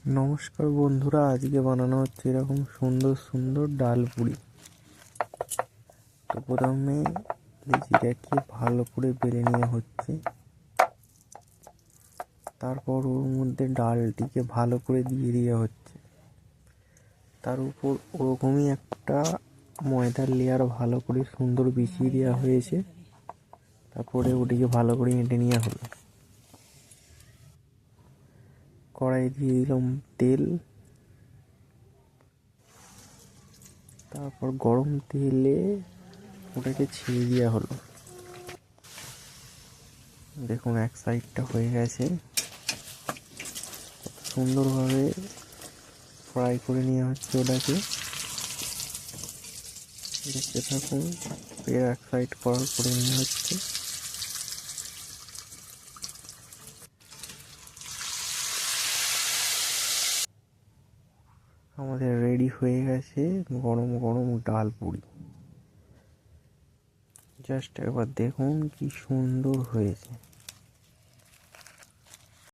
নমস্কার বন্ধুরা, আজকে বানানো হচ্ছে এরকম সুন্দর সুন্দর ডাল পুরি। তো প্রথমে লেচিটাকে ভালো করে বেলে নেওয়া হচ্ছে, তারপর ওর মধ্যে ডালটিকে ভালো করে দিয়ে দেওয়া হচ্ছে। তার উপর ওরকমই একটা ময়দার লেয়ার ভালো করে সুন্দর বিছিয়ে দেওয়া হয়েছে। তারপরে ওটিকে ভালো করে এঁটে নেওয়া হলো। কড়াই দিয়ে দিলাম তেল, তারপর গরম তেলে ওটাকে ছেড়ে দেওয়া হলো। দেখুন এক সাইডটা হয়ে গেছে, সুন্দরভাবে ফ্রাই করে নেওয়া হচ্ছে ওটাকে। দেখতে থাকুন, এর এক সাইড করার করে নেওয়া হচ্ছে। আমাদের রেডি হয়ে গেছে গরম গরম ডাল পুরি। জাস্ট একবার দেখুন কি সুন্দর হয়েছে।